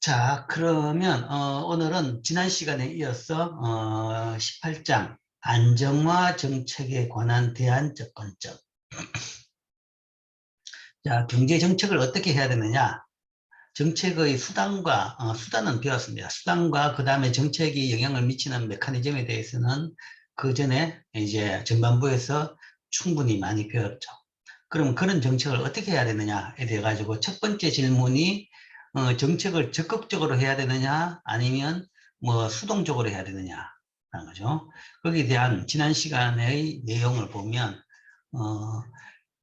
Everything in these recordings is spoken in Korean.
자, 그러면 오늘은 지난 시간에 이어서 18장 안정화 정책에 관한 대안적 관점. 자, 경제 정책을 어떻게 해야 되느냐? 정책의 수단은 배웠습니다. 수단과 그 다음에 정책이 영향을 미치는 메커니즘에 대해서는 그 전에 이제 전반부에서 충분히 많이 배웠죠. 그럼 그런 정책을 어떻게 해야 되느냐에 대해 가지고 첫 번째 질문이 정책을 적극적으로 해야 되느냐 아니면 뭐 수동적으로 해야 되느냐라는 거죠. 거기에 대한 지난 시간의 내용을 보면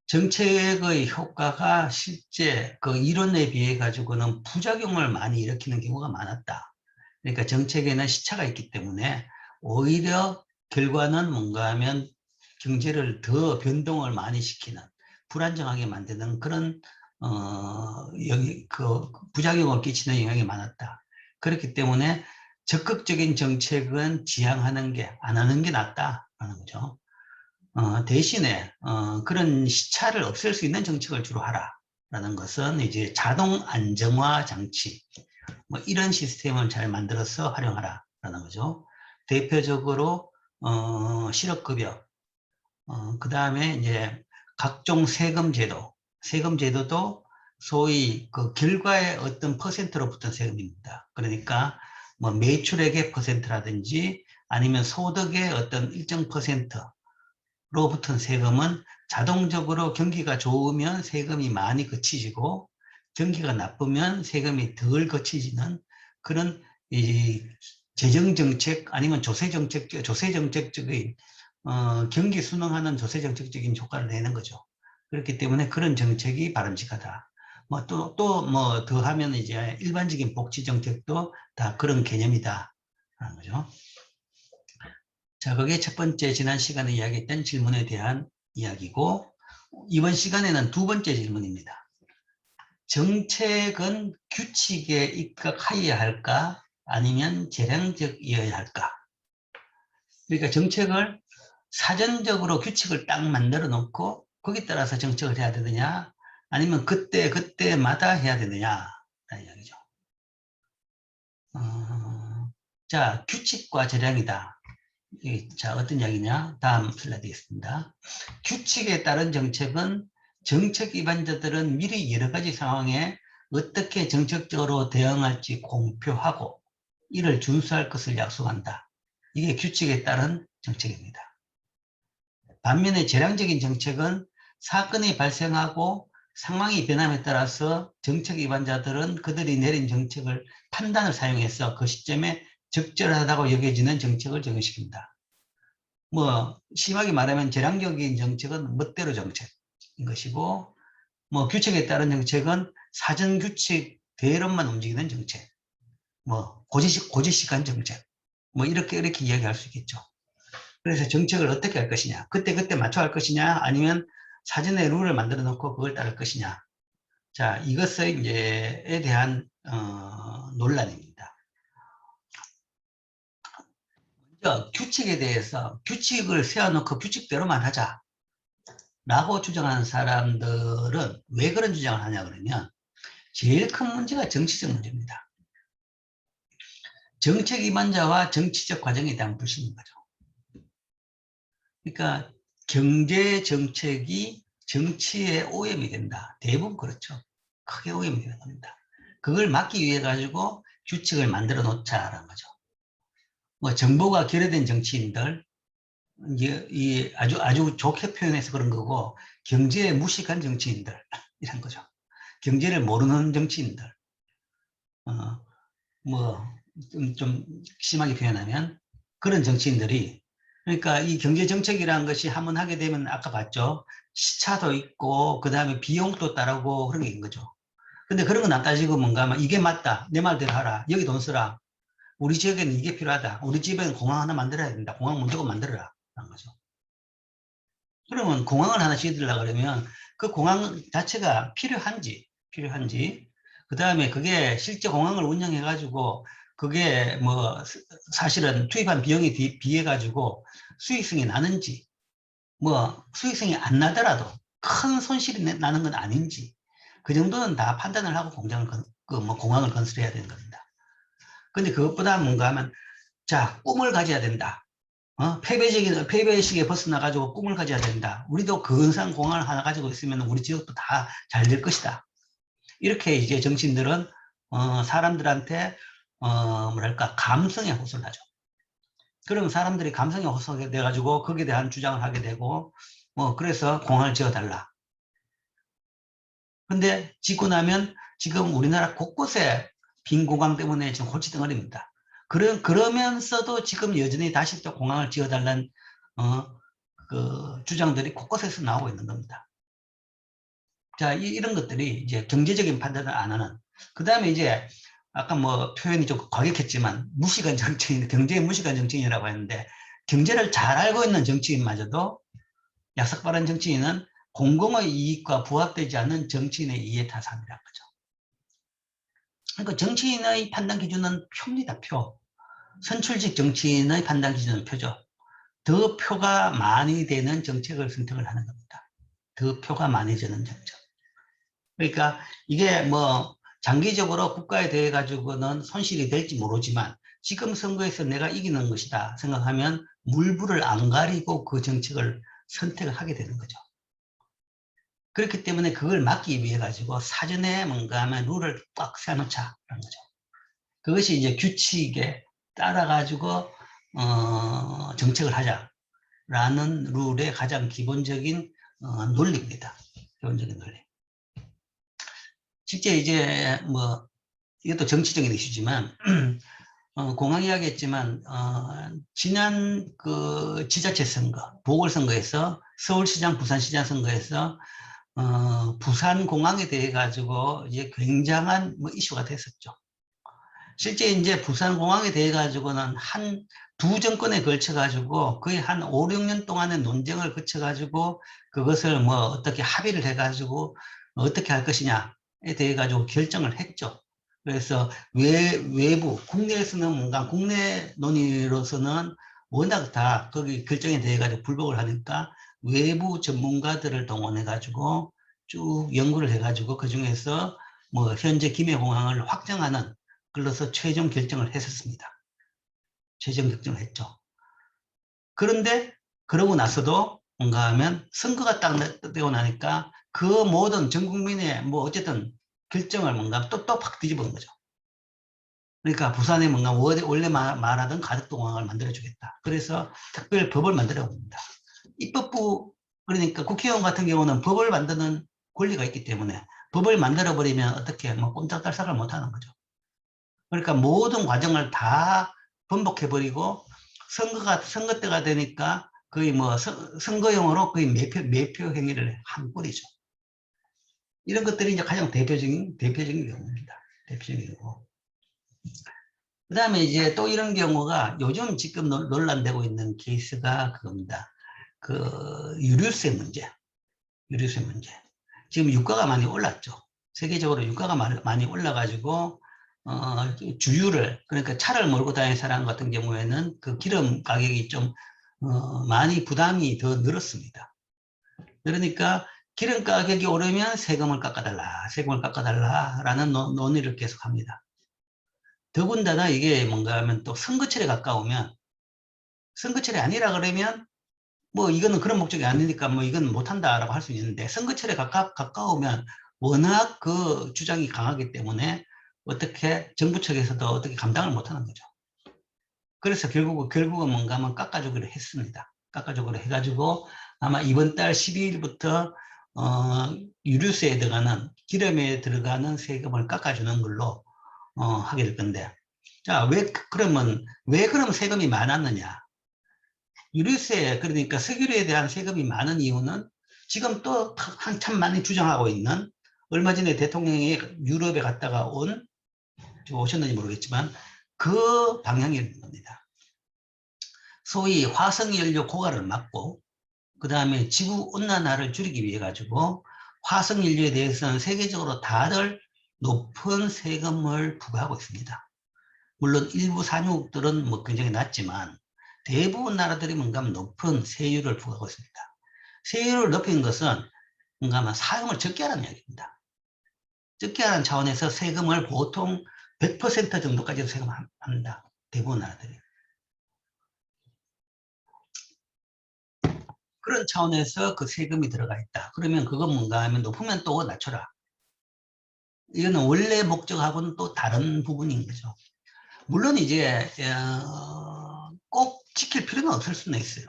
정책의 효과가 실제 그 이론에 비해 가지고는 부작용을 많이 일으키는 경우가 많았다. 그러니까 정책에는 시차가 있기 때문에 오히려 결과는 뭔가 하면 경제를 더 변동을 많이 시키는 불안정하게 만드는 그런 그 부작용을 끼치는 영향이 많았다. 그렇기 때문에 적극적인 정책은 지양하는 게 안 하는 게 낫다라는 거죠. 대신에 그런 시차를 없앨 수 있는 정책을 주로 하라라는 것은 이제 자동 안정화 장치 뭐 이런 시스템을 잘 만들어서 활용하라라는 거죠. 대표적으로 실업급여, 그 다음에 이제 각종 세금 제도도 소위 그 결과의 어떤 퍼센트로 붙은 세금입니다. 그러니까 뭐 매출액의 퍼센트라든지 아니면 소득의 어떤 일정 퍼센트로 붙은 세금은 자동적으로 경기가 좋으면 세금이 많이 거치지고 경기가 나쁘면 세금이 덜 거치지는 그런 이 재정정책 아니면 조세정책적인 경기 순응하는 조세정책적인 효과를 내는 거죠. 그렇기 때문에 그런 정책이 바람직하다. 뭐 또 뭐 더하면 이제 일반적인 복지정책도 다 그런 개념이다. 라는 거죠. 자, 그게 첫 번째 지난 시간에 이야기했던 질문에 대한 이야기고, 이번 시간에는 두 번째 질문입니다. 정책은 규칙에 입각하여야 할까? 아니면 재량적이어야 할까? 그러니까 정책을 사전적으로 규칙을 딱 만들어 놓고 거기에 따라서 정책을 해야 되느냐? 아니면 그때마다 해야 되느냐? 라는 이야기죠. 자, 규칙과 재량이다. 자, 어떤 이야기냐? 다음 슬라이드 있습니다. 규칙에 따른 정책은 정책 위반자들은 미리 여러 가지 상황에 어떻게 정책적으로 대응할지 공표하고 이를 준수할 것을 약속한다. 이게 규칙에 따른 정책입니다. 반면에 재량적인 정책은 사건이 발생하고 상황이 변함에 따라서 정책 위반자들은 그들이 내린 정책을 판단을 사용해서 그 시점에 적절하다고 여겨지는 정책을 적용시킵니다. 뭐 심하게 말하면 재량적인 정책은 멋대로 정책인 것이고 뭐 규칙에 따른 정책은 사전 규칙 대로만 움직이는 정책, 뭐 고지식한 정책, 뭐 이렇게 이야기할 수 있겠죠. 그래서 정책을 어떻게 할 것이냐, 그때 맞춰 할 것이냐, 아니면 사전에 룰을 만들어 놓고 그걸 따를 것이냐. 자, 이것에 대한 논란입니다. 먼저 규칙에 대해서 규칙을 세워놓고 규칙대로만 하자. 라고 주장하는 사람들은 왜 그런 주장을 하냐 그러면 제일 큰 문제가 정치적 문제입니다. 정책 위반자와 정치적 과정에 대한 불신인 거죠. 그러니까 경제 정책이 정치에 오염이 된다. 대부분 그렇죠. 크게 오염이 되는 겁니다. 그걸 막기 위해 가지고 규칙을 만들어 놓자라는 거죠. 뭐 정보가 결여된 정치인들, 이 아주 좋게 표현해서 그런 거고 경제에 무식한 정치인들 이런 거죠. 경제를 모르는 정치인들, 좀 심하게 표현하면 그런 정치인들이 그러니까 이 경제 정책이라는 것이 한번 하게 되면 아까 봤죠. 시차도 있고 그 다음에 비용도 따르고 그런 게 있는 거죠. 근데 그런 건 안 따지고 뭔가 하면 이게 맞다. 내 말대로 하라. 여기 돈 쓰라. 우리 지역에는 이게 필요하다. 우리 집에는 공항 하나 만들어야 된다. 공항 무조건 만들어라. 라는 거죠. 그러면 공항을 하나 지으려고 그러면 그 공항 자체가 필요한지, 그 다음에 그게 실제 공항을 운영해가지고 그게 뭐 사실은 투입한 비용에 비해가지고 수익성이 나는지, 뭐 수익성이 안 나더라도 큰 손실이 나는 건 아닌지, 그 정도는 다 판단을 하고 공장을 그 뭐 공항을 건설해야 되는 겁니다. 근데 그것보다 뭔가 하면, 자, 꿈을 가져야 된다. 패배의식에 벗어나가지고 꿈을 가져야 된다. 우리도 근사한 공항을 하나 가지고 있으면 우리 지역도 다 잘 될 것이다. 이렇게 이제 정치인들은, 사람들한테, 뭐랄까, 감성에 호소를 하죠. 그러면 사람들이 감성에 호소하게 돼가지고 거기에 대한 주장을 하게 되고, 그래서 공항을 지어달라. 근데 짓고 나면 지금 우리나라 곳곳에 빈 공항 때문에 지금 골칫덩어리입니다. 그러면서도 지금 여전히 다시 또 공항을 지어달라는, 그 주장들이 곳곳에서 나오고 있는 겁니다. 자, 이런 것들이 이제 경제적인 판단을 안 하는. 그 다음에 이제 아까 뭐 표현이 좀 과격했지만 무시간 정치인, 경제의 무시간 정치인이라고 했는데 경제를 잘 알고 있는 정치인마저도 약삭빠른 정치인은 공공의 이익과 부합되지 않는 정치인의 이해 타산이라는 거죠. 그러니까 정치인의 판단 기준은 표입니다, 표. 선출직 정치인의 판단 기준은 표죠. 더 표가 많이 되는 정책을 선택을 하는 겁니다. 더 표가 많이 되는 정책. 그러니까 이게 뭐 장기적으로 국가에 대해 가지고는 손실이 될지 모르지만 지금 선거에서 내가 이기는 것이다 생각하면 물불을 안 가리고 그 정책을 선택을 하게 되는 거죠. 그렇기 때문에 그걸 막기 위해 가지고 사전에 뭔가 하면 룰을 꽉 세워놓자라는 거죠. 그것이 이제 규칙에 따라 가지고 정책을 하자라는 룰의 가장 기본적인 논리입니다. 기본적인 논리. 실제 이제 뭐 이것도 정치적인 이슈지만 공항 이야기했지만 지난 그 지자체 선거, 보궐선거에서 서울시장, 부산시장 선거에서 부산공항에 대해 가지고 이제 굉장한 뭐 이슈가 됐었죠. 실제 이제 부산공항에 대해 가지고는 두 정권에 걸쳐 가지고 거의 한 5, 6년 동안의 논쟁을 거쳐 가지고 그것을 뭐 어떻게 합의를 해 가지고 어떻게 할 것이냐에 대해 가지고 결정을 했죠. 그래서 외부 국내에서는 뭔가 국내 논의로서는 워낙 다 거기 결정에 대해 가지고 불복을 하니까 외부 전문가들을 동원해 가지고 쭉 연구를 해 가지고 그 중에서 뭐 현재 김해공항을 확장하는 걸로서 최종 결정을 했었습니다. 최종 결정을 했죠. 그런데 그러고 나서도 뭔가 하면 선거가 딱 되고 나니까 그 모든 전 국민의 뭐 어쨌든 결정을 뭔가 또 확 뒤집은 거죠. 그러니까 부산에 뭔가 원래 말하던 가덕도공항을 만들어주겠다. 그래서 특별 법을 만들어 봅니다. 입법부, 그러니까 국회의원 같은 경우는 법을 만드는 권리가 있기 때문에 법을 만들어버리면 어떻게 뭐 꼼짝달싹을 못하는 거죠. 그러니까 모든 과정을 다 번복해버리고 선거 때가 되니까 거의 뭐 선거용으로 거의 매표 행위를 한 꼴이죠. 이런 것들이 이제 가장 대표적인 경우입니다. 대표적인 경우. 그 다음에 이제 또 이런 경우가 요즘 지금 논란되고 있는 케이스가 그겁니다. 그 유류세 문제. 유류세 문제. 지금 유가가 많이 올랐죠. 세계적으로 유가가 많이 올라가지고 주유를, 그러니까 차를 몰고 다니는 사람 같은 경우에는 그 기름 가격이 좀 많이 부담이 더 늘었습니다. 그러니까 기름 가격이 오르면 세금을 깎아달라라는 논의를 계속합니다. 더군다나 이게 뭔가 하면 또 선거철에 가까우면, 선거철이 아니라 그러면 뭐 이거는 그런 목적이 아니니까 뭐 이건 못한다라고 할 수 있는데, 선거철에 가까우면 워낙 그 주장이 강하기 때문에 어떻게 정부 측에서도 어떻게 감당을 못하는 거죠. 그래서 결국은 뭔가 하면 깎아주기로 했습니다. 깎아주기로 해가지고 아마 이번 달 12일부터 유류세에 들어가는, 기름에 들어가는 세금을 깎아주는 걸로 하게 될 건데, 자, 왜 그럼 세금이 많았느냐? 유류세, 그러니까 석유류에 대한 세금이 많은 이유는 지금 또 한참 많이 주장하고 있는, 얼마 전에 대통령이 유럽에 갔다가 오셨는지 모르겠지만 그 방향일 겁니다. 소위 화석연료 고갈을 막고 그 다음에 지구온난화를 줄이기 위해 가지고 화석연료에 대해서는 세계적으로 다들 높은 세금을 부과하고 있습니다. 물론 일부 산유국들은 뭐 굉장히 낮지만 대부분 나라들이 뭔가 높은 세율을 부과하고 있습니다. 세율을 높인 것은 뭔가 사용을 적게 하라는 이야기입니다. 적게 하는 차원에서 세금을 보통 100% 정도까지도 세금한다. 대부분 나라들이. 그런 차원에서 그 세금이 들어가 있다. 그러면 그건 뭔가 하면 높으면 또 낮춰라. 이거는 원래 목적하고는 또 다른 부분인 거죠. 물론 이제 꼭 지킬 필요는 없을 수는 있어요.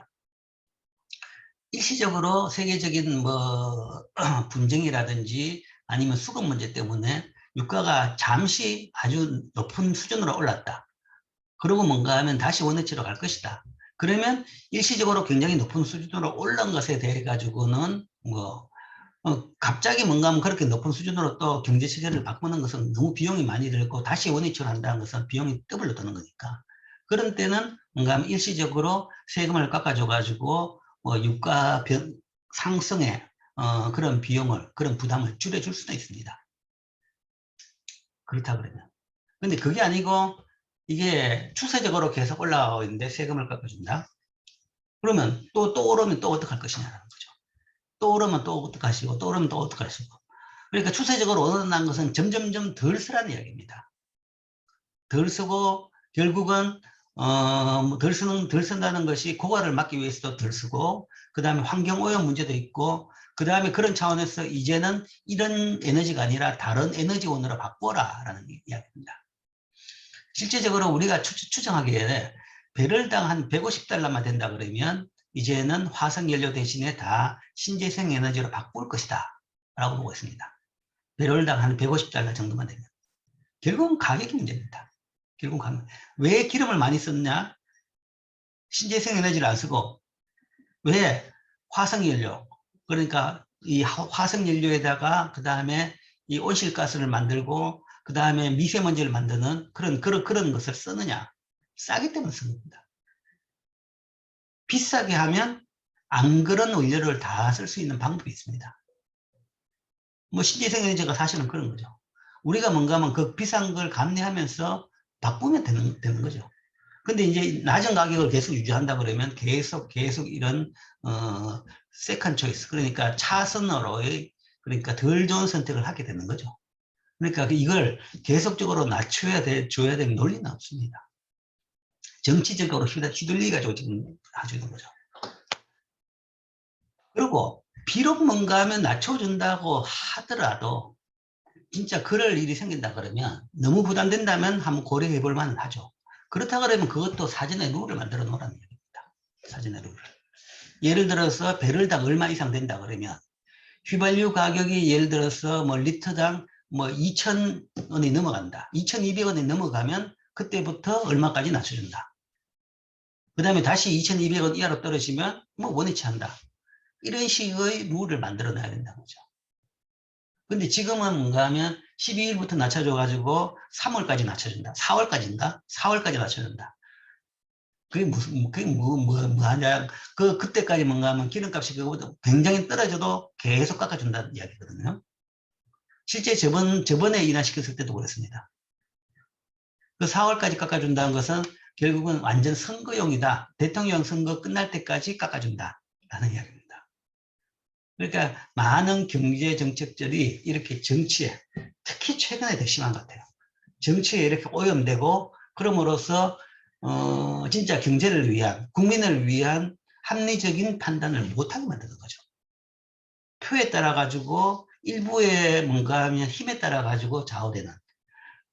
일시적으로 세계적인 뭐 분쟁이라든지 아니면 수급 문제 때문에 유가가 잠시 아주 높은 수준으로 올랐다. 그러고 뭔가 하면 다시 원위치로 갈 것이다. 그러면 일시적으로 굉장히 높은 수준으로 올라온 것에 대해 가지고는 뭐 갑자기 뭔가 하면 그렇게 높은 수준으로 또 경제 체계를 바꾸는 것은 너무 비용이 많이 들고 다시 원위치로 한다는 것은 비용이 더블로 드는 거니까. 그런 때는 뭔가 하면 일시적으로 세금을 깎아줘 가지고 유가 상승의 그런 비용을, 그런 부담을 줄여줄 수도 있습니다. 그렇다 그러면. 근데 그게 아니고 이게 추세적으로 계속 올라가고 있는데 세금을 깎아준다. 그러면 또 오르면 또 어떡할 것이냐는 거죠. 또 오르면 또 어떡하시고, 또 오르면 또 어떡하시고. 그러니까 추세적으로 오른다는 것은 점점점 덜 쓰라는 이야기입니다. 덜 쓰고 결국은 덜 쓴다는 것이 고갈을 막기 위해서도 덜 쓰고, 그 다음에 환경오염 문제도 있고, 그 다음에 그런 차원에서 이제는 이런 에너지가 아니라 다른 에너지원으로 바꿔라 라는 이야기입니다. 실제적으로 우리가 추정하기에 배럴당 한 150달러만 된다 그러면 이제는 화석연료 대신에 다 신재생 에너지로 바꿀 것이다 라고 보고 있습니다. 배럴당 한 150달러 정도만 되면. 결국은 가격이 문제입니다. 결국 왜 기름을 많이 썼냐? 신재생 에너지를 안 쓰고 왜 화석연료, 그러니까 이 화석연료에다가 그 다음에 이 온실가스를 만들고 그 다음에 미세먼지를 만드는 그런 것을 쓰느냐? 싸기 때문에 쓰는 겁니다. 비싸게 하면 안 그런 원료를 다 쓸 수 있는 방법이 있습니다. 뭐 신재생 에너지가 사실은 그런 거죠. 우리가 뭔가 하면 그 비싼 걸 감내하면서 바꾸면 되는 거죠. 근데 이제 낮은 가격을 계속 유지한다 그러면 계속 이런 세컨 초이스, 그러니까 차선으로의, 그러니까 덜 좋은 선택을 하게 되는 거죠. 그러니까 이걸 계속적으로 낮춰야 줘야 될 논리는 없습니다. 정치적으로 휘둘리가지고 지금 해주는 거죠. 그리고 비록 뭔가 하면 낮춰준다고 하더라도 진짜 그럴 일이 생긴다 그러면, 너무 부담된다면 한번 고려해 볼 만은 하죠. 그렇다 그러면 그것도 사전에 룰을 만들어 놓으라는 얘기입니다. 사전에 룰을. 예를 들어서 배럴당 얼마 이상 된다 그러면 휘발유 가격이 예를 들어서 뭐 리터당 뭐 2,000원이 넘어간다. 2,200원이 넘어가면 그때부터 얼마까지 낮춰준다. 그 다음에 다시 2,200원 이하로 떨어지면 뭐 원위치 한다. 이런 식의 룰을 만들어 놔야 된다는 거죠. 근데 지금은 뭔가 하면 12일부터 낮춰줘가지고 3월까지 낮춰준다. 4월까지인가? 4월까지 낮춰준다. 그게 뭐 하냐. 그때까지 뭔가 하면 기름값이 그거보다 굉장히 떨어져도 계속 깎아준다는 이야기거든요. 실제 저번에 인하시켰을 때도 그랬습니다. 그 4월까지 깎아준다는 것은 결국은 완전 선거용이다. 대통령 선거 끝날 때까지 깎아준다. 라는 이야기입니다. 그러니까 많은 경제 정책들이 이렇게 정치에, 특히 최근에 더 심한 것 같아요. 정치에 이렇게 오염되고, 그럼으로써 진짜 경제를 위한, 국민을 위한 합리적인 판단을 못하게 만드는 거죠. 표에 따라 가지고 일부의 뭔가 하면 힘에 따라 가지고 좌우되는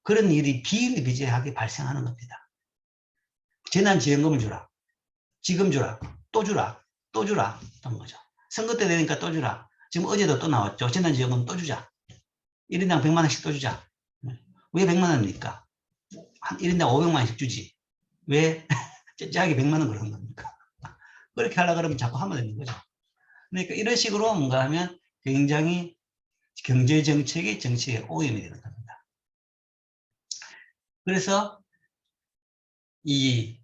그런 일이 비일비재하게 발생하는 겁니다. 재난지원금을 주라, 지금 주라, 또 주라, 또 주라 하는 거죠. 선거 때 되니까 또 주라. 지금 어제도 또 나왔죠. 재난지원금 또 주자. 1인당 100만 원씩 또 주자. 왜 100만 원입니까? 한 1인당 500만 원씩 주지. 왜 째째하게 100만 원 그러는 겁니까? 그렇게 하려고 그러면 자꾸 하면 되는 거죠. 그러니까 이런 식으로 뭔가 하면 굉장히 경제정책이 정치에 오염이 되는 겁니다. 그래서 이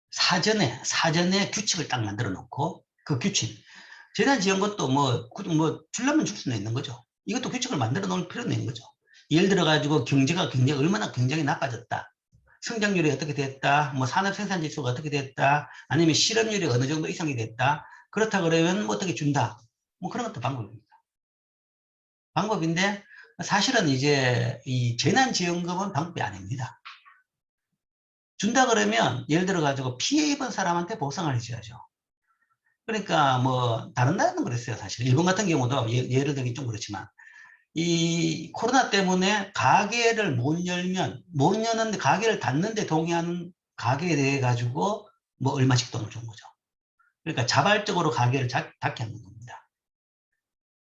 사전에 규칙을 딱 만들어 놓고, 그 규칙, 재난지원금도 뭐 주려면 줄 수는 있는 거죠. 이것도 규칙을 만들어 놓을 필요는 있는 거죠. 예를 들어 가지고 경제가 얼마나 굉장히 나빠졌다. 성장률이 어떻게 됐다. 뭐 산업 생산 지수가 어떻게 됐다. 아니면 실업률이 어느 정도 이상이 됐다. 그렇다 그러면 뭐 어떻게 준다. 뭐 그런 것도 방법입니다. 방법인데 사실은 이제 이 재난지원금은 방법이 아닙니다. 준다 그러면 예를 들어 가지고 피해 입은 사람한테 보상을 해줘야죠. 그러니까 뭐 다른 나라는 그랬어요. 사실 일본 같은 경우도 예를 들기 좀 그렇지만 이 코로나 때문에 가게를 못 여는데 가게를 닫는데 동의하는 가게에 대해 가지고 뭐 얼마씩 돈을 준 거죠. 그러니까 자발적으로 가게를 닫게 하는 겁니다.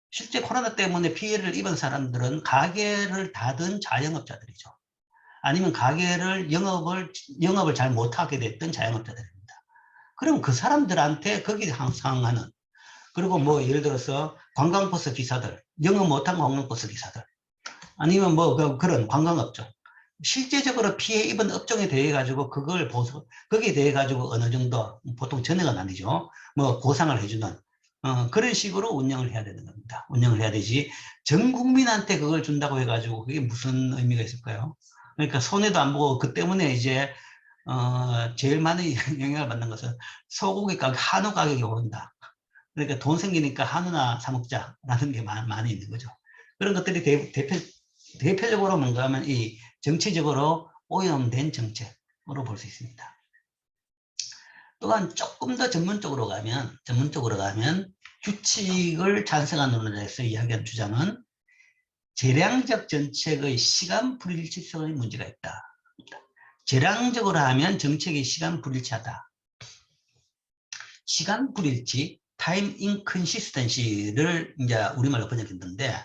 실제 코로나 때문에 피해를 입은 사람들은 가게를 닫은 자영업자들이죠. 아니면 가게를 영업을 잘 못하게 됐던 자영업자들입니다. 그럼 그 사람들한테 거기에 상응하는, 그리고 뭐 예를 들어서 관광버스 기사들, 영업 못한 관광버스 기사들, 아니면 뭐 그런 관광업종, 실제적으로 피해 입은 업종에 대해 가지고 그걸 거기에 대해 가지고 어느 정도 보통 전액은 아니죠. 뭐 보상을 해주는 그런 식으로 운영을 해야 되는 겁니다. 운영을 해야 되지. 전 국민한테 그걸 준다고 해가지고 그게 무슨 의미가 있을까요? 그러니까 손해도 안 보고 그 때문에 이제 제일 많은 영향을 받는 것은 소고기 가격, 한우 가격이 오른다. 그러니까 돈 생기니까 한우나 사 먹자라는 게 많이 있는 거죠. 그런 것들이 대표적으로 뭔가 하면 이 정치적으로 오염된 정책으로 볼 수 있습니다. 또한 조금 더 전문적으로 가면 규칙을 찬성하는 논의에서 이야기한 주장은 재량적 정책의 시간 불일치성의 문제가 있다. 재량적으로 하면 정책이 시간 불일치하다. 시간 불일치, time inconsistency를 이제 우리말로 번역했는데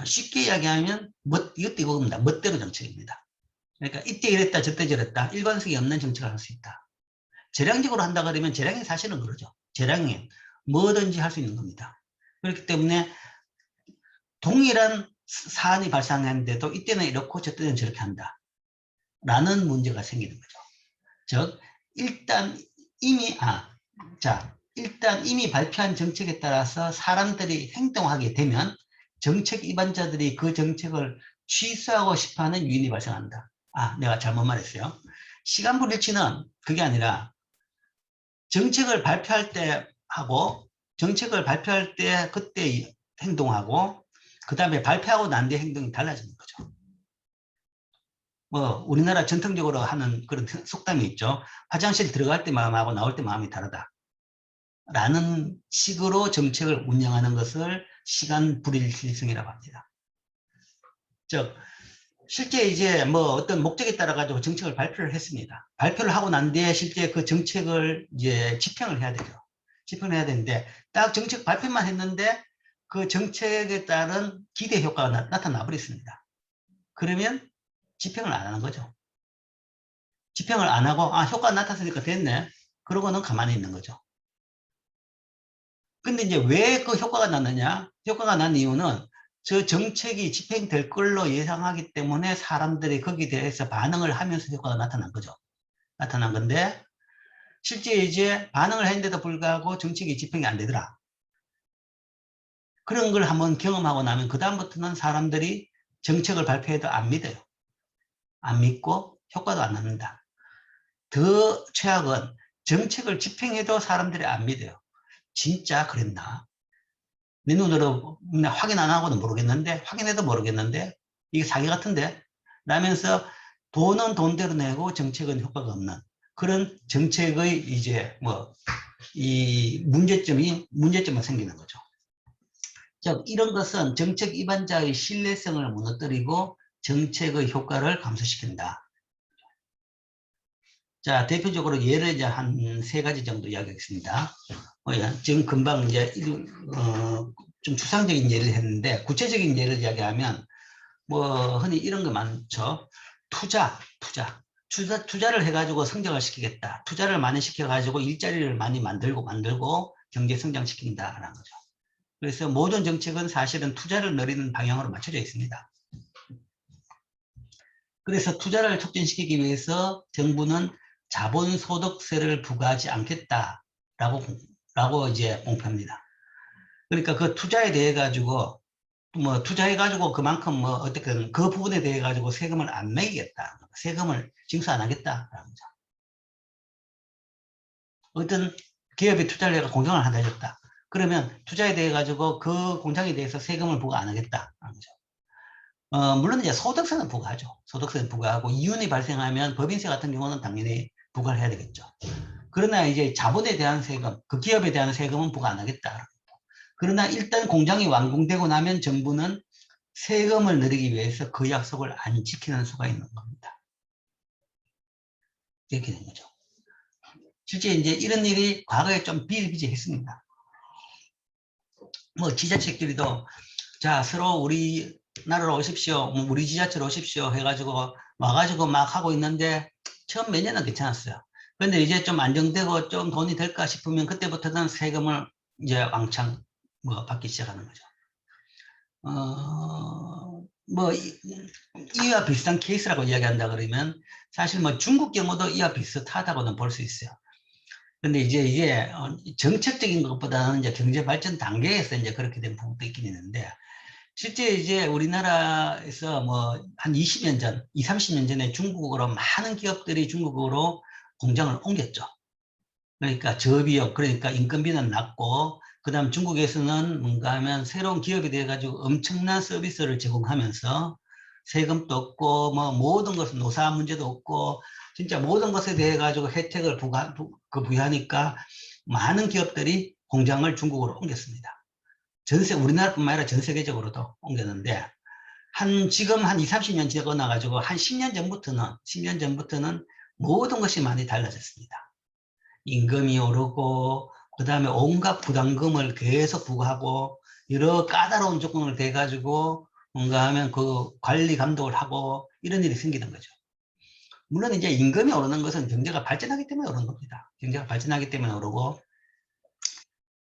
쉽게 이야기하면 이것도 이겁니다. 멋대로 정책입니다. 그러니까 이때 이랬다 저때 저랬다 일관성이 없는 정책을 할 수 있다. 재량적으로 한다 그러면 재량이 사실은 그러죠. 재량이 뭐든지 할 수 있는 겁니다. 그렇기 때문에 동일한 사안이 발생했는데도 이때는 이렇고 저때는 저렇게 한다. 라는 문제가 생기는 거죠. 즉 일단 이미 발표한 정책에 따라서 사람들이 행동하게 되면 정책 위반자들이 그 정책을 취소하고 싶어하는 유인이 발생한다. 내가 잘못 말했어요. 시간 불일치는 그게 아니라 정책을 발표할 때 하고 정책을 발표할 때 그때 행동하고 그 다음에 발표하고 난 뒤에 행동이 달라지는 거죠. 뭐 우리나라 전통적으로 하는 그런 속담이 있죠. 화장실 들어갈 때 마음하고 나올 때 마음이 다르다. 라는 식으로 정책을 운영하는 것을 시간 불일치성이라고 합니다. 즉 실제 이제 뭐 어떤 목적에 따라 가지고 정책을 발표를 했습니다. 발표를 하고 난 뒤에 실제 그 정책을 이제 집행을 해야 되죠. 집행을 해야 되는데 딱 정책 발표만 했는데 그 정책에 따른 기대 효과가 나타나 버렸습니다. 그러면 집행을 안 하는 거죠. 집행을 안 하고 효과가 나타났으니까 됐네. 그러고는 가만히 있는 거죠. 근데 이제 왜 그 효과가 났느냐? 효과가 난 이유는 저 정책이 집행될 걸로 예상하기 때문에 사람들이 거기에 대해서 반응을 하면서 효과가 나타난 거죠. 나타난 건데 실제 이제 반응을 했는데도 불구하고 정책이 집행이 안 되더라. 그런 걸 한번 경험하고 나면 그다음부터는 사람들이 정책을 발표해도 안 믿어요. 안 믿고 효과도 안 납니다. 더 최악은 정책을 집행해도 사람들이 안 믿어요. 진짜 그랬나? 내 눈으로 확인 안 하고는 모르겠는데, 확인해도 모르겠는데, 이게 사기 같은데? 라면서 돈은 돈대로 내고 정책은 효과가 없는 그런 정책의 이제 이 문제점이 생기는 거죠. 즉, 이런 것은 정책 위반자의 신뢰성을 무너뜨리고 정책의 효과를 감소시킨다. 자, 대표적으로 예를 이제 한 3가지 정도 이야기하겠습니다. 지금 금방 이제 좀 추상적인 예를 했는데 구체적인 예를 이야기하면 뭐 흔히 이런 거 많죠. 투자를 해가지고 성장을 시키겠다. 투자를 많이 시켜가지고 일자리를 많이 만들고 경제 성장시킨다라는 거죠. 그래서 모든 정책은 사실은 투자를 늘리는 방향으로 맞춰져 있습니다. 그래서 투자를 촉진시키기 위해서 정부는 자본소득세를 부과하지 않겠다라고 이제 공표합니다. 그러니까 그 투자에 대해 가지고 투자해가지고 그만큼 어떻게든 그 부분에 대해 가지고 세금을 안 매기겠다. 세금을 징수 안 하겠다라는 거죠. 어떤 기업이 투자를 해서 공장을 하나 해줬다. 그러면 투자에 대해 가지고 그 공장에 대해서 세금을 부과 안 하겠다라는 거죠. 물론 이제 소득세는 부과하죠. 소득세는 부과하고 이윤이 발생하면 법인세 같은 경우는 당연히 부과를 해야 되겠죠. 그러나 이제 자본에 대한 세금, 그 기업에 대한 세금은 부과 안 하겠다. 그러나 일단 공장이 완공되고 나면 정부는 세금을 늘리기 위해서 그 약속을 안 지키는 수가 있는 겁니다. 이렇게 된 거죠. 실제 이제 이런 일이 과거에 좀 비일비재했습니다. 뭐 지자체끼리도 자 서로 우리 나라로 오십시오, 우리 지자체로 오십시오 해가지고 와가지고 막 하고 있는데 처음 몇 년은 괜찮았어요. 그런데 이제 좀 안정되고 좀 돈이 될까 싶으면 그때부터는 세금을 이제 왕창 뭐 받기 시작하는 거죠. 뭐 이와 비슷한 케이스라고 이야기한다 그러면 사실 뭐 중국 경우도 이와 비슷하다고는 볼 수 있어요. 근데 이제 이게 정책적인 것보다는 이제 경제 발전 단계에서 이제 그렇게 된 부분도 있긴 있는데 실제 이제 우리나라에서 뭐 한 20년 전, 20, 30년 전에 중국으로 많은 기업들이 중국으로 공장을 옮겼죠. 그러니까 저비용, 그러니까 인건비는 낮고, 그 다음 중국에서는 뭔가 하면 새로운 기업이 돼가지고 엄청난 서비스를 제공하면서 세금도 없고, 뭐 모든 것은 노사 문제도 없고, 진짜 모든 것에 대해 가지고 혜택을 부여하니까 많은 기업들이 공장을 중국으로 옮겼습니다. 우리나라뿐만 아니라 전 세계적으로도 옮겼는데, 지금 한 20, 30년 지나고 나가지고 한 10년 전부터는 모든 것이 많이 달라졌습니다. 임금이 오르고, 그 다음에 온갖 부담금을 계속 부과하고, 여러 까다로운 조건을 대가지고, 뭔가 하면 그 관리 감독을 하고, 이런 일이 생기는 거죠. 물론 이제 임금이 오르는 것은 경제가 발전하기 때문에 오르는 겁니다. 경제가 발전하기 때문에 오르고,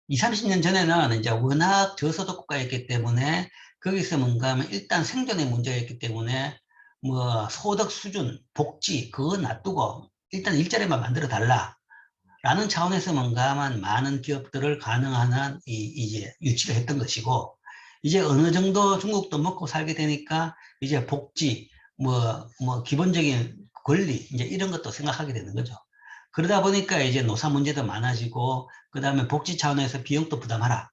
20, 30년 전에는 이제 워낙 저소득 국가였기 때문에, 거기서 뭔가 하면 일단 생존의 문제였기 때문에, 뭐 소득 수준, 복지, 그거 놔두고, 일단 일자리만 만들어 달라. 라는 차원에서 뭔가 하면 많은 기업들을 가능한 한 이제 유치를 했던 것이고, 이제 어느 정도 중국도 먹고 살게 되니까 이제 복지, 기본적인 권리, 이제 이런 것도 생각하게 되는 거죠. 그러다 보니까 이제 노사 문제도 많아지고, 그 다음에 복지 차원에서 비용도 부담하라.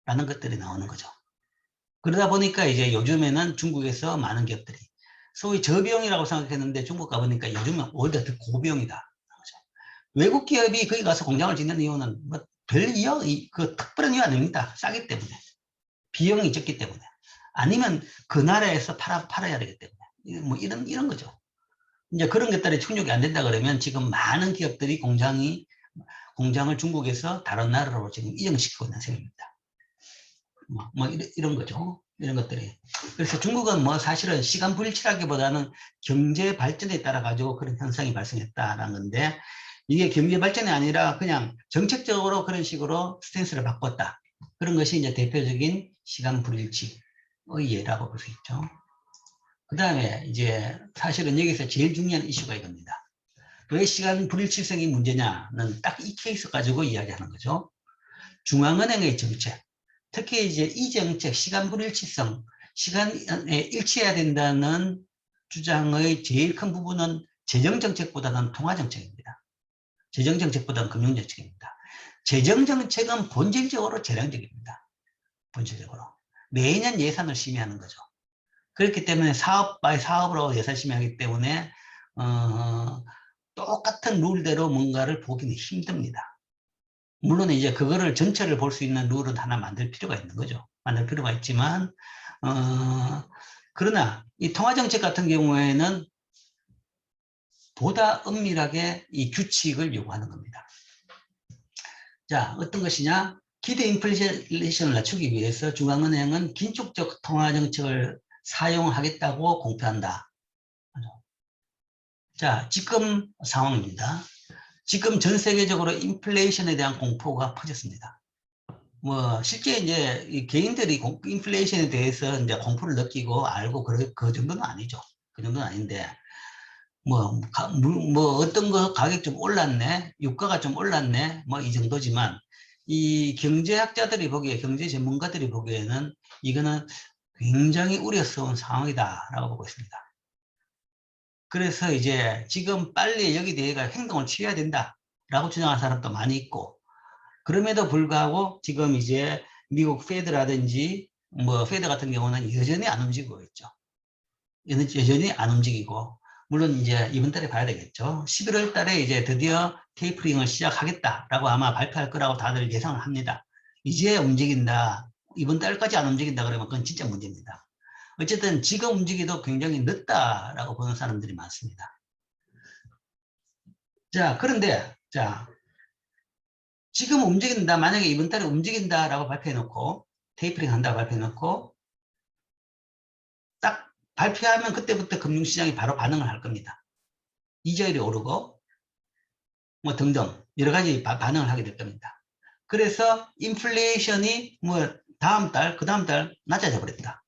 라는 것들이 나오는 거죠. 그러다 보니까 이제 요즘에는 중국에서 많은 기업들이 소위 저비용이라고 생각했는데 중국 가보니까 요즘은 오히려 더 고비용이다. 외국 기업이 거기 가서 공장을 짓는 이유는 뭐 별 이유, 특별한 이유 아닙니다. 싸기 때문에. 비용이 적기 때문에. 아니면 그 나라에서 팔아야 되기 때문에. 뭐 이런 거죠. 이제 그런 것들이 충족이 안 된다 그러면 지금 많은 기업들이 공장을 중국에서 다른 나라로 지금 이전시키고 있는 셈입니다. 이런 거죠. 이런 것들이. 그래서 중국은 뭐 사실은 시간 불일치라기보다는 경제 발전에 따라 가지고 그런 현상이 발생했다라는 건데, 이게 경제 발전이 아니라 그냥 정책적으로 그런 식으로 스탠스를 바꿨다. 그런 것이 이제 대표적인 시간 불일치의 예라고 볼 수 있죠. 그 다음에 이제 사실은 여기서 제일 중요한 이슈가 이겁니다. 왜 시간 불일치성이 문제냐는 딱 이 케이스 가지고 이야기하는 거죠. 중앙은행의 정책, 특히 이제 이 정책, 시간 불일치성, 시간에 일치해야 된다는 주장의 제일 큰 부분은 재정정책보다는 통화정책입니다. 재정정책보다는 금융정책입니다. 재정정책은 본질적으로 재량적입니다. 본질적으로. 매년 예산을 심의하는 거죠. 그렇기 때문에 사업으로 예산 심의하기 때문에 똑같은 룰대로 뭔가를 보기는 힘듭니다. 물론 이제 그거를 전체를 볼 수 있는 룰은 하나 만들 필요가 있는 거죠. 만들 필요가 있지만 그러나 이 통화정책 같은 경우에는 보다 엄밀하게 이 규칙을 요구하는 겁니다. 자, 어떤 것이냐? 기대 인플레이션을 낮추기 위해서 중앙은행은 긴축적 통화정책을 사용하겠다고 공표한다. 자, 지금 상황입니다. 지금 전 세계적으로 인플레이션에 대한 공포가 퍼졌습니다. 실제 이제 개인들이 인플레이션에 대해서 이제 공포를 느끼고 알고 그 정도는 아니죠. 그 정도는 아닌데, 어떤 거 가격 좀 올랐네, 유가가 좀 올랐네, 이 정도지만, 이 경제학자들이 보기에, 경제 전문가들이 보기에는 이거는 굉장히 우려스러운 상황이다라고 보고 있습니다. 그래서 이제 지금 빨리 여기 대해가 행동을 취해야 된다라고 주장하는 사람도 많이 있고, 그럼에도 불구하고 지금 이제 미국 페드라든지 페드 같은 경우는 여전히 안 움직이고 있죠. 여전히 안 움직이고, 물론 이제 이번 달에 봐야 되겠죠. 11월 달에 이제 드디어 테이퍼링을 시작하겠다라고 아마 발표할 거라고 다들 예상을 합니다. 이제 움직인다. 이번 달까지 안 움직인다 그러면 그건 진짜 문제입니다. 어쨌든 지금 움직이도 굉장히 늦다라고 보는 사람들이 많습니다. 자, 그런데 지금 움직인다. 만약에 이번 달에 움직인다라고 발표해놓고 테이퍼링 한다고 발표해놓고 딱 발표하면 그때부터 금융시장이 바로 반응을 할 겁니다. 이자율이 오르고 뭐 등등 여러 가지 반응을 하게 될 겁니다. 그래서 인플레이션이 뭐 다음 달, 그 다음 달 낮아져 버렸다.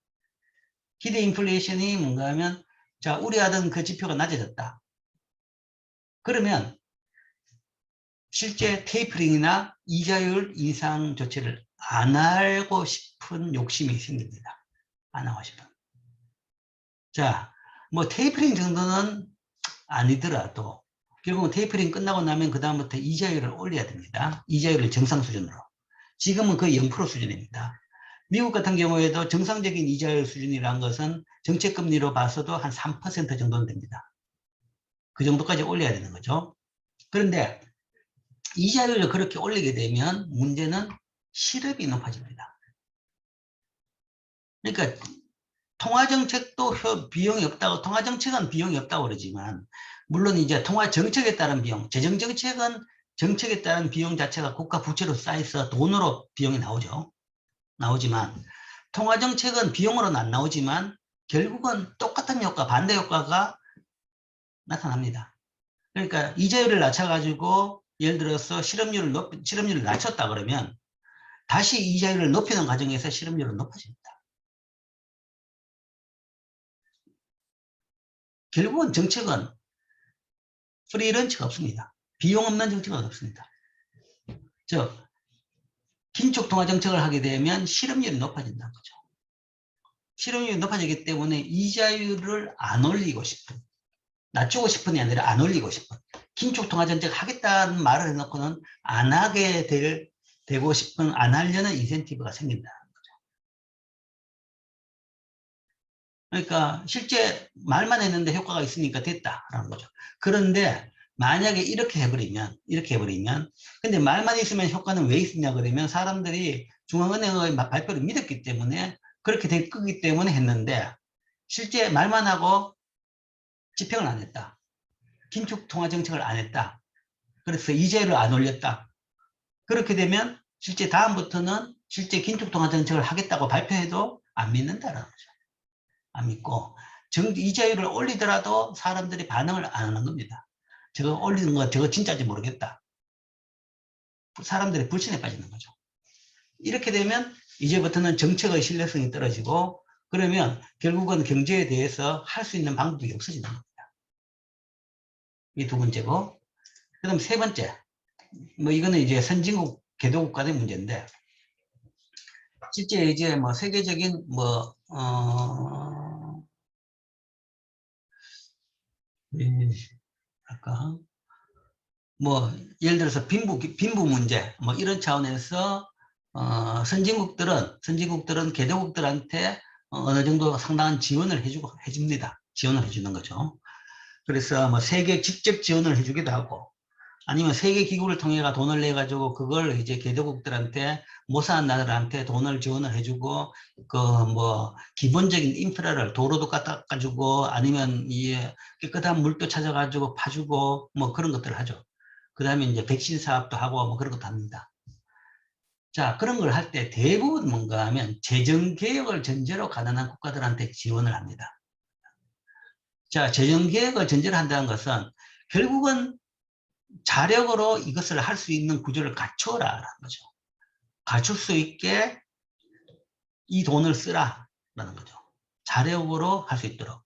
기대 인플레이션이 뭔가 하면 자, 우려하던 그 지표가 낮아졌다. 그러면 실제 테이퍼링이나 이자율 인상 조치를 안 하고 싶은 욕심이 생깁니다. 안 하고 싶은. 자, 뭐 테이퍼링 정도는 아니더라도 결국은 테이퍼링 끝나고 나면 그 다음부터 이자율을 올려야 됩니다. 이자율을 정상 수준으로. 지금은 거의 0% 수준입니다. 미국 같은 경우에도 정상적인 이자율 수준이라는 것은 정책금리로 봐서도 한 3% 정도는 됩니다. 그 정도까지 올려야 되는 거죠. 그런데 이자율을 그렇게 올리게 되면 문제는 실업이 높아집니다. 그러니까 통화정책도 비용이 없다고, 통화정책은 비용이 없다고 그러지만, 물론 이제 통화정책에 따른 비용, 재정정책은 정책에 따른 비용 자체가 국가 부채로 쌓여서 돈으로 비용이 나오죠. 나오지만, 통화정책은 비용으로는 안 나오지만, 결국은 똑같은 효과, 반대 효과가 나타납니다. 그러니까 이자율을 낮춰가지고, 예를 들어서 실업률을 낮췄다 그러면, 다시 이자율을 높이는 과정에서 실업률은 높아집니다. 결국은 정책은 프리런치가 없습니다. 비용 없는 정책은 없습니다. 즉, 긴축 통화 정책을 하게 되면 실업률이 높아진다는 거죠. 실업률이 높아지기 때문에 이자율을 안 올리고 싶은, 낮추고 싶은이 아니라 안 올리고 싶은, 긴축 통화 정책 하겠다는 말을 해놓고는 안 하게 되고 싶은, 안 하려는 인센티브가 생긴다는 거죠. 그러니까 실제 말만 했는데 효과가 있으니까 됐다라는 거죠. 그런데 만약에 이렇게 해버리면, 근데 말만 있으면 효과는 왜 있느냐 그러면 사람들이 중앙은행의 발표를 믿었기 때문에 그렇게 될 거기 때문에 했는데 실제 말만 하고 집행을 안 했다. 긴축 통화 정책을 안 했다. 그래서 이자율을 안 올렸다. 그렇게 되면 실제 다음부터는 실제 긴축 통화 정책을 하겠다고 발표해도 안 믿는다라는 거죠. 안 믿고 이자율을 올리더라도 사람들이 반응을 안 하는 겁니다. 저거 올리는 거 저거 진짜인지 모르겠다. 사람들이 불신에 빠지는 거죠. 이렇게 되면 이제부터는 정책의 신뢰성이 떨어지고 그러면 결국은 경제에 대해서 할 수 있는 방법이 없어지는 겁니다. 이 두 번째고, 그 다음 세 번째, 뭐 이거는 이제 선진국 개도국 간의 문제인데 실제 이제 뭐 세계적인 아까 뭐 예를 들어서 빈부 문제 뭐 이런 차원에서 선진국들은 개도국들한테 어느 정도 상당한 지원을 해줍니다. 지원을 해주는 거죠. 그래서 뭐 세계 직접 지원을 해주기도 하고 아니면 세계 기구를 통해 돈을 내 가지고 그걸 이제 개도국들한테 못 사는 나라들한테 돈을 지원을 해주고 그 뭐 기본적인 인프라를 도로도 갖다 가지고 아니면 이 깨끗한 물도 찾아가지고 파주고 뭐 그런 것들을 하죠. 그 다음에 이제 백신 사업도 하고 뭐 그런 것도 합니다. 자, 그런 걸 할 때 대부분 뭔가 하면 재정개혁을 전제로 가난한 국가들한테 지원을 합니다. 자, 재정개혁을 전제로 한다는 것은 결국은 자력으로 이것을 할 수 있는 구조를 갖춰라라는 거죠. 갖출 수 있게 이 돈을 쓰라라는 거죠. 자력으로 할 수 있도록.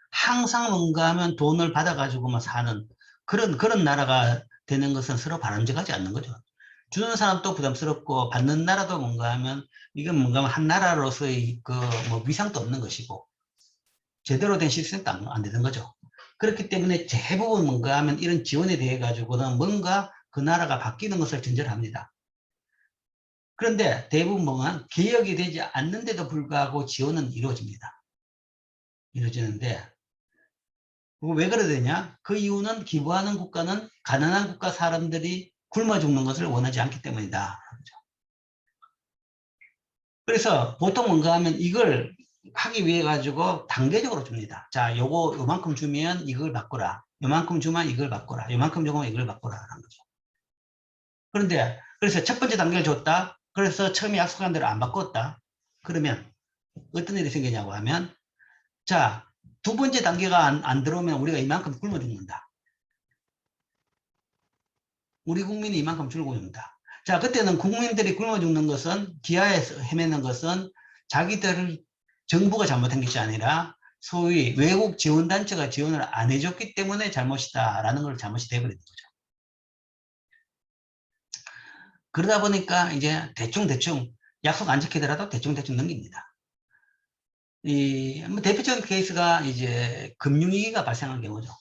항상 뭔가 하면 돈을 받아가지고만 사는 그런 나라가 되는 것은 서로 바람직하지 않는 거죠. 주는 사람도 부담스럽고 받는 나라도 뭔가 하면 이건 뭔가 하면 한 나라로서의 그 뭐 위상도 없는 것이고 제대로 된 시스템도 안 되는 거죠. 그렇기 때문에 대부분 뭔가 하면 이런 지원에 대해 가지고는 뭔가 그 나라가 바뀌는 것을 전제로 합니다. 그런데 대부분 뭔가 개혁이 되지 않는데도 불구하고 지원은 이루어집니다. 이루어지는데 왜 그래야 되냐? 그 이유는 기부하는 국가는 가난한 국가 사람들이 굶어 죽는 것을 원하지 않기 때문이다. 그래서 보통 뭔가 하면 이걸 하기 위해 가지고 단계적으로 줍니다. 자, 요만큼 주면 이걸 바꾸라. 요만큼 주면 이걸 바꾸라. 요만큼 주면 이걸 바꾸라. 하는 거죠. 그런데, 그래서 첫 번째 단계를 줬다. 그래서 처음에 약속한 대로 안 바꿨다. 그러면 어떤 일이 생기냐고 하면, 자, 두 번째 단계가 안 들어오면 우리가 이만큼 굶어 죽는다. 우리 국민이 이만큼 줄고 죽는다. 자, 그때는 국민들이 굶어 죽는 것은, 기아에서 헤매는 것은 자기들을 정부가 잘못한 것이 아니라 소위 외국 지원단체가 지원을 안 해줬기 때문에 잘못이다라는 걸 잘못이 돼버리는 거죠. 그러다 보니까 이제 대충 약속 안 지키더라도 대충 넘깁니다. 뭐 대표적인 케이스가 이제 금융위기가 발생한 경우죠.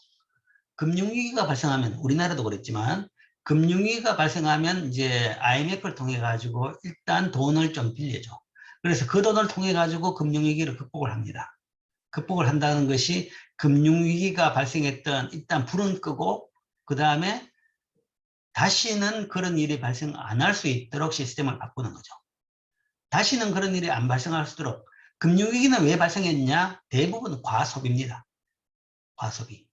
금융위기가 발생하면 우리나라도 그랬지만 금융위기가 발생하면 이제 IMF를 통해 가지고 일단 돈을 좀 빌려줘. 그래서 그 돈을 통해 가지고 금융위기를 극복을 합니다. 극복을 한다는 것이 금융위기가 발생했던 일단 불은 끄고 그 다음에 다시는 그런 일이 발생 안 할 수 있도록 시스템을 바꾸는 거죠. 다시는 그런 일이 안 발생할 수 있도록. 금융위기는 왜 발생했냐? 대부분 과소비입니다. 과소비.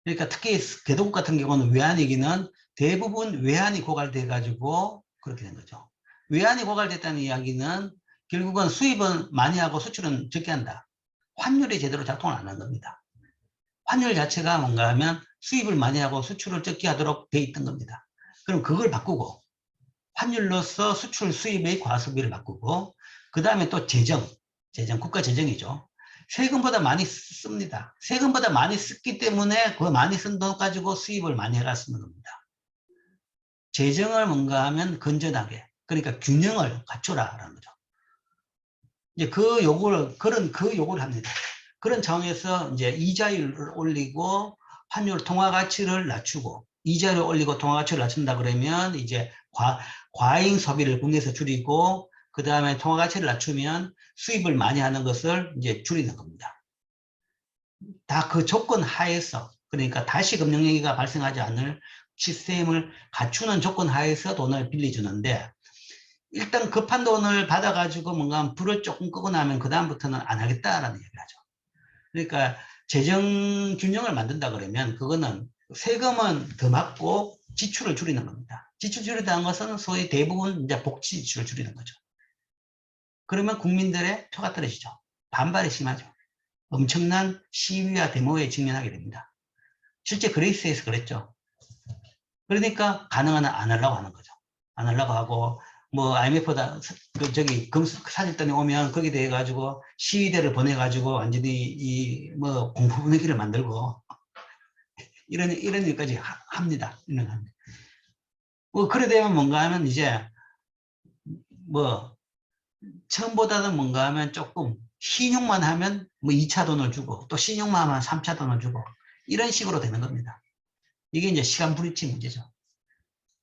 그러니까 특히 개도국 같은 경우는 외환위기는 대부분 외환이 고갈돼 가지고 그렇게 된 거죠. 외환이 고갈됐다는 이야기는 결국은 수입은 많이 하고 수출은 적게 한다. 환율이 제대로 작동을 안 한 겁니다. 환율 자체가 뭔가 하면 수입을 많이 하고 수출을 적게 하도록 돼 있던 겁니다. 그럼 그걸 바꾸고 환율로서 수출 수입의 과소비를 바꾸고 그 다음에 또 재정, 국가 재정이죠. 세금보다 많이 씁니다. 세금보다 많이 썼기 때문에 그 많이 쓴 돈 가지고 수입을 많이 해가 쓰는 겁니다. 재정을 뭔가 하면 건전하게, 그러니까 균형을 갖추라라는 거죠. 이제 그 요구를 합니다. 그런 상황에서 이제 이자율을 올리고 환율 통화 가치를 낮추고 이자율을 올리고 통화 가치를 낮춘다 그러면 이제 과잉 소비를 국내에서 줄이고 그 다음에 통화 가치를 낮추면 수입을 많이 하는 것을 이제 줄이는 겁니다. 다 그 조건 하에서 그러니까 다시 금융위기가 발생하지 않을 시스템을 갖추는 조건 하에서 돈을 빌려주는데 일단 급한 돈을 받아가지고 뭔가 불을 조금 끄고 나면 그 다음부터는 안 하겠다라는 얘기를 하죠. 그러니까 재정 균형을 만든다 그러면 그거는 세금은 더 받고 지출을 줄이는 겁니다. 지출 줄이다는 것은 소위 대부분 이제 복지 지출을 줄이는 거죠. 그러면 국민들의 표가 떨어지죠. 반발이 심하죠. 엄청난 시위와 데모에 직면하게 됩니다. 실제 그리스에서 그랬죠. 그러니까 가능한 한 안 하려고 하는 거죠. 안 하려고 하고 뭐 IMF보다 사절단이 오면 거기에 대해 가지고 시위대를 보내 가지고 완전히 이 뭐 공포 분위기를 만들고 이런 일까지 합니다. 뭐 그래 되면 뭔가 하면 이제 뭐 처음보다는 뭔가 하면 조금 신용만 하면 뭐 2차 돈을 주고 또 신용만 하면 3차 돈을 주고 이런 식으로 되는 겁니다. 이게 이제 시간 불일치 문제죠.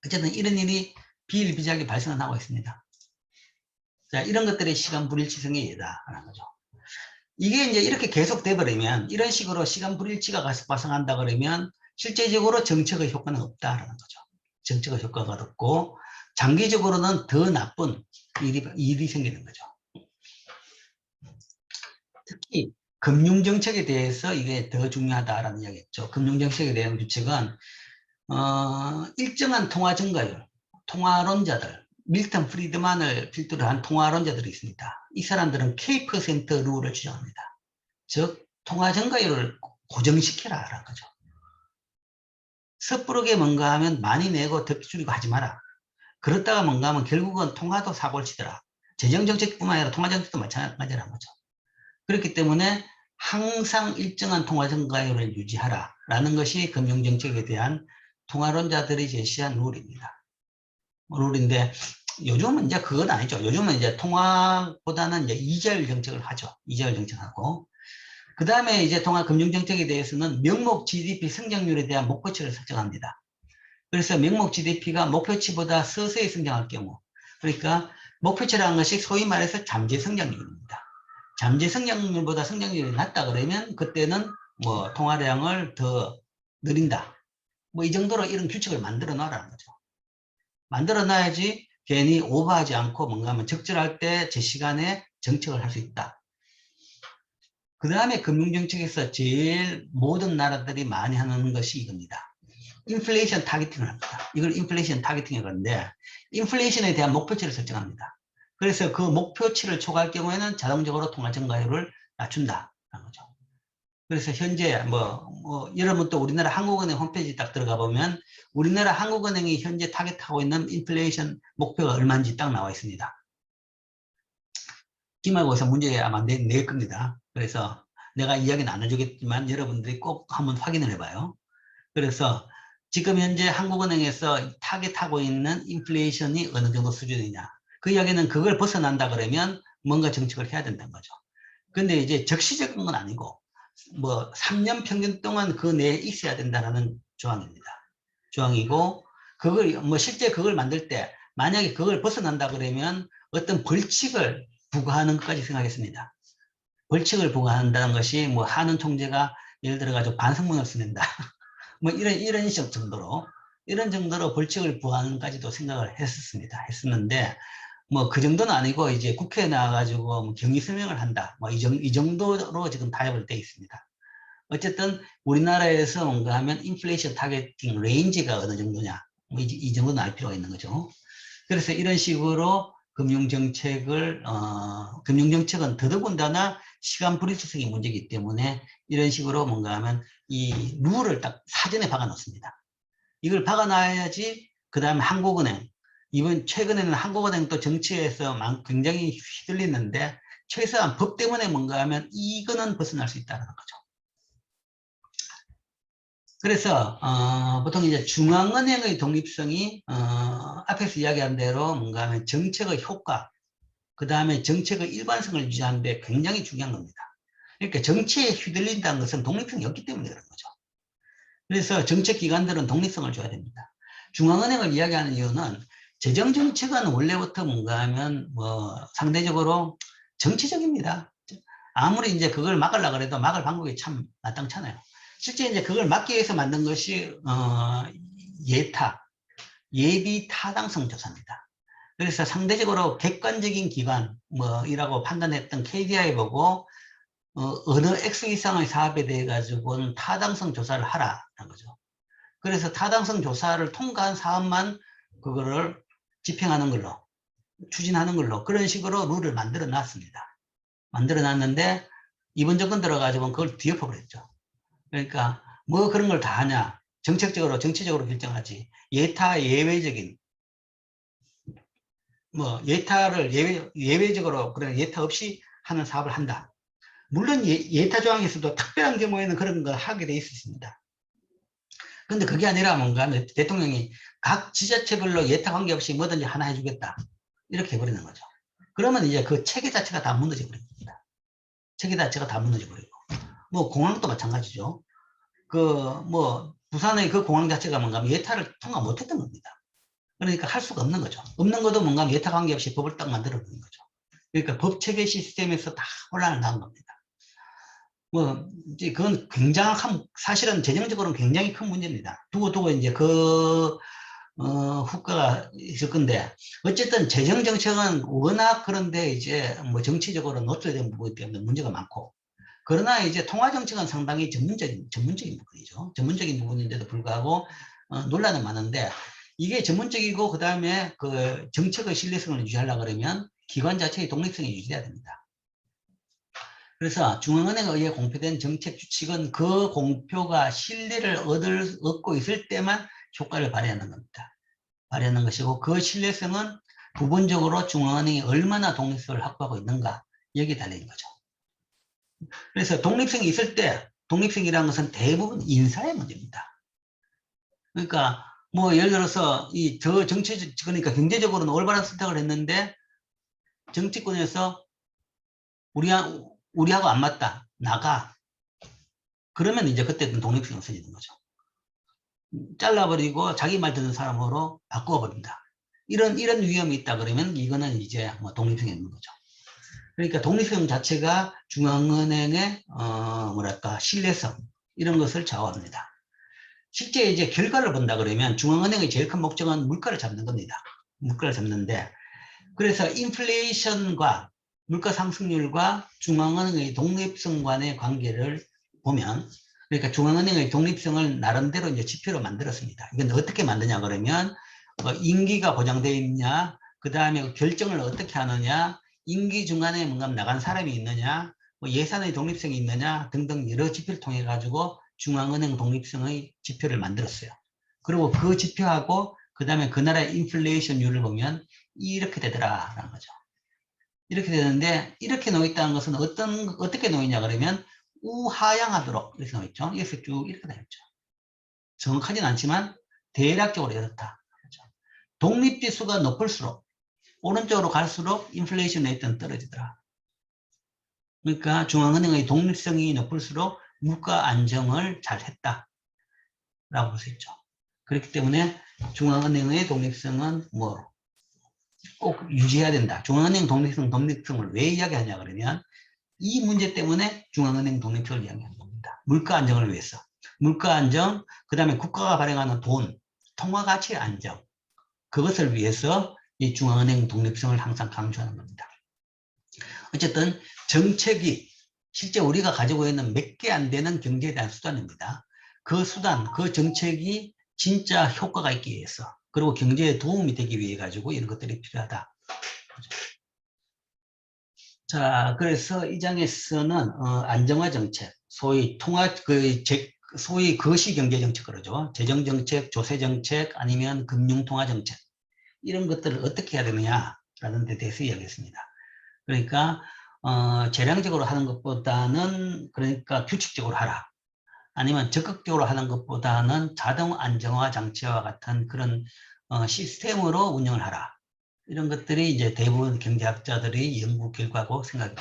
어쨌든 이런 일이 비일비재하게 발생을 하고 있습니다. 자, 이런 것들이 시간 불일치성의 예다라는 거죠. 이게 이제 이렇게 계속 돼버리면 이런 식으로 시간 불일치가 발생한다 그러면 실제적으로 정책의 효과는 없다라는 거죠. 정책의 효과가 없고 장기적으로는 더 나쁜 일이 생기는 거죠. 특히 금융정책에 대해서 이게 더 중요하다라는 이야기였죠. 금융정책에 대한 규칙은 일정한 통화 증가율, 통화론자들, 밀턴 프리드만을 필두로 한 통화론자들이 있습니다. 이 사람들은 K% 룰을 주장합니다. 즉 통화 증가율을 고정시켜라라는 거죠. 섣부르게 뭔가 하면 많이 내고 더 줄이고 하지 마라. 그렇다가 뭔가 하면 결국은 통화도 사고를 치더라. 재정정책뿐만 아니라 통화정책도 마찬가지라는 거죠. 그렇기 때문에 항상 일정한 통화 증가율을 유지하라라는 것이 금융정책에 대한 통화론자들이 제시한 룰입니다. 룰인데 요즘은 이제 그건 아니죠. 요즘은 이제 통화보다는 이제 이자율 정책을 하죠. 이자율 정책하고 그 다음에 이제 통화 금융정책에 대해서는 명목 GDP 성장률에 대한 목표치를 설정합니다. 그래서 명목 GDP가 목표치보다 서서히 성장할 경우, 그러니까 목표치라는 것이 소위 말해서 잠재 성장률입니다. 잠재 성장률보다 성장률이 낮다 그러면 그때는 뭐 통화량을 더 늘린다. 뭐 이 정도로 이런 규칙을 만들어 놔라는 거죠. 만들어 놔야지 괜히 오버하지 않고 뭔가 하면 적절할 때 제 시간에 정책을 할 수 있다. 그 다음에 금융정책에서 제일 모든 나라들이 많이 하는 것이 이겁니다. 인플레이션 타겟팅을 합니다. 이걸 인플레이션 타겟팅이라고 하는데 인플레이션에 대한 목표치를 설정합니다. 그래서 그 목표치를 초과할 경우에는 자동적으로 통화 증가율을 낮춘다는 거죠. 그래서 현재 여러분 또 우리나라 한국은행 홈페이지 딱 들어가 보면 우리나라 한국은행이 현재 타겟하고 있는 인플레이션 목표가 얼마인지 딱 나와 있습니다. 기말고사 문제에 아마 낼 겁니다. 그래서 내가 이야기는 안 해주겠지만 여러분들이 꼭 한번 확인을 해봐요. 그래서 지금 현재 한국은행에서 타겟하고 있는 인플레이션이 어느 정도 수준이냐. 그 이야기는 그걸 벗어난다 그러면 뭔가 정책을 해야 된다는 거죠. 근데 이제 적시적인 건 아니고 뭐 3년 평균 동안 그 내에 있어야 된다는 조항입니다. 조항이고 그걸 뭐 실제 그걸 만들 때 만약에 그걸 벗어난다 그러면 어떤 벌칙을 부과하는 것까지 생각했습니다. 벌칙을 부과한다는 것이 뭐 한은 총재가 예를 들어 가지고 반성문을 쓰낸다. 뭐 이런 정도로 벌칙을 부과하는까지도 생각을 했었는데 뭐 그 정도는 아니고 이제 국회에 나와가지고 뭐 경위 설명을 한다. 뭐 이 정도로 지금 타협을 돼 있습니다. 어쨌든 우리나라에서 뭔가 하면 인플레이션 타겟팅 레인지가 어느 정도냐. 뭐 이 정도는 알 필요가 있는 거죠. 그래서 이런 식으로 금융정책은 더더군다나 시간 불일치성이 문제이기 때문에 이런 식으로 뭔가 하면 이 룰을 딱 사전에 박아 놓습니다. 이걸 박아 놔야지 그 다음에 한국은행, 이번 최근에는 한국은행 또 정치에서 굉장히 휘둘리는데 최소한 법 때문에 뭔가 하면 이거는 벗어날 수 있다는 거죠. 그래서 보통 이제 중앙은행의 독립성이 앞에서 이야기한 대로 뭔가 하면 정책의 효과, 그 다음에 정책의 일관성을 유지하는 데 굉장히 중요한 겁니다. 그러니까 정치에 휘둘린다는 것은 독립성이 없기 때문에 그런 거죠. 그래서 정책기관들은 독립성을 줘야 됩니다. 중앙은행을 이야기하는 이유는 재정정책은 원래부터 뭔가 하면 뭐 상대적으로 정치적입니다. 아무리 이제 그걸 막으려고 해도 막을 방법이 참 마땅찮아요. 실제 이제 그걸 막기 위해서 만든 것이 예비 타당성 조사입니다. 그래서 상대적으로 객관적인 기관 뭐이라고 판단했던 KDI 보고 어느 X 이상의 사업에 대해 가지고는 타당성 조사를 하라는 거죠. 그래서 타당성 조사를 통과한 사업만 그거를 집행하는 걸로 추진하는 걸로 그런 식으로 룰을 만들어 놨습니다. 만들어 놨는데 이번 정권 들어가지고 그걸 뒤엎어버렸죠. 그러니까 뭐 그런 걸 다 하냐. 정책적으로 정치적으로 결정하지. 예외적인 뭐 예타를 예외적으로 그런 예타 없이 하는 사업을 한다. 물론 예타 조항에서도 특별한 경우에는 그런 거 하게 돼 있습니다. 근데 그게 아니라 뭔가 대통령이 각 지자체별로 예타 관계없이 뭐든지 하나 해주겠다. 이렇게 해버리는 거죠. 그러면 이제 그 체계 자체가 다 무너져 버립니다. 체계 자체가 다 무너져 버리고. 뭐 공항도 마찬가지죠. 부산의 그 공항 자체가 뭔가 예타를 통과 못 했던 겁니다. 그러니까 할 수가 없는 거죠. 없는 것도 뭔가 예타 관계없이 법을 딱 만들어 놓는 거죠. 그러니까 법 체계 시스템에서 다 혼란을 낳은 겁니다. 이제 그건 사실은 재정적으로는 굉장히 큰 문제입니다. 두고 이제 후과가 있을 건데, 어쨌든 재정정책은 워낙 그런데 이제 뭐 정치적으로 노출된 부분이기 때문에 문제가 많고, 그러나 이제 통화정책은 상당히 전문적인 부분이죠. 전문적인 부분인데도 불구하고, 논란은 많은데, 이게 전문적이고, 그 다음에 그 정책의 신뢰성을 유지하려고 그러면 기관 자체의 독립성이 유지돼야 됩니다. 그래서 중앙은행에 의해 공표된 정책 규칙은 그 공표가 신뢰를 얻고 있을 때만 효과를 발휘하는 겁니다. 발휘하는 것이고 그 신뢰성은 부분적으로 중앙은행이 얼마나 독립성을 확보하고 있는가 여기에 달려있는 거죠. 그래서 독립성이 있을 때 독립성이라는 것은 대부분 인사의 문제입니다. 그러니까 뭐 예를 들어서 그러니까 경제적으로는 올바른 선택을 했는데 정치권에서 우리하고 안 맞다. 나가. 그러면 이제 그때는 독립성이 없어지는 거죠. 잘라버리고 자기 말 듣는 사람으로 바꿔버린다. 이런 위험이 있다 그러면 이거는 이제 뭐 독립성이 있는 거죠. 그러니까 독립성 자체가 중앙은행의 뭐랄까 신뢰성 이런 것을 좌우합니다. 실제 이제 결과를 본다 그러면 중앙은행의 제일 큰 목적은 물가를 잡는 겁니다. 물가를 잡는데 그래서 인플레이션과 물가 상승률과 중앙은행의 독립성 간의 관계를 보면 그러니까 중앙은행의 독립성을 나름대로 이제 지표로 만들었습니다. 이건 어떻게 만드냐 그러면 임기가 보장되어 있냐, 그 다음에 결정을 어떻게 하느냐, 임기 중간에 뭔가 나간 사람이 있느냐, 예산의 독립성이 있느냐 등등 여러 지표를 통해 가지고 중앙은행 독립성의 지표를 만들었어요. 그리고 그 지표하고 그 다음에 그 나라의 인플레이션율을 보면 이렇게 되더라라는 거죠. 이렇게 되는데 이렇게 놓여있다는 것은 어떻게 놓이냐 그러면 우하향하도록 이렇게 놓여있죠. 이렇게 쭉 이렇게 되어있죠. 정확하진 않지만 대략적으로 이렇다. 그렇죠? 독립지수가 높을수록 오른쪽으로 갈수록 인플레이션 레이트는 떨어지더라. 그러니까 중앙은행의 독립성이 높을수록 물가 안정을 잘 했다 라고 볼 수 있죠. 그렇기 때문에 중앙은행의 독립성은 뭐 꼭 유지해야 된다. 중앙은행 독립성을 왜 이야기하냐 그러면 이 문제 때문에 중앙은행 독립성을 이야기하는 겁니다. 물가 안정을 위해서. 물가 안정, 그 다음에 국가가 발행하는 돈, 통화 가치 안정. 그것을 위해서 이 중앙은행 독립성을 항상 강조하는 겁니다. 어쨌든 정책이 실제 우리가 가지고 있는 몇 개 안 되는 경제에 대한 수단입니다. 그 수단, 그 정책이 진짜 효과가 있기 위해서 그리고 경제에 도움이 되기 위해 가지고 이런 것들이 필요하다. 자, 그래서 이 장에서는 안정화 정책, 소위 소위 거시 경제 정책 그러죠. 재정 정책, 조세 정책, 아니면 금융 통화 정책 이런 것들을 어떻게 해야 되느냐라는 데 대해서 이야기했습니다. 그러니까 재량적으로 하는 것보다는 그러니까 규칙적으로 하라. 아니면 적극적으로 하는 것보다는 자동 안정화 장치와 같은 그런 시스템으로 운영을 하라. 이런 것들이 이제 대부분 경제학자들의 연구 결과고 생각합니다.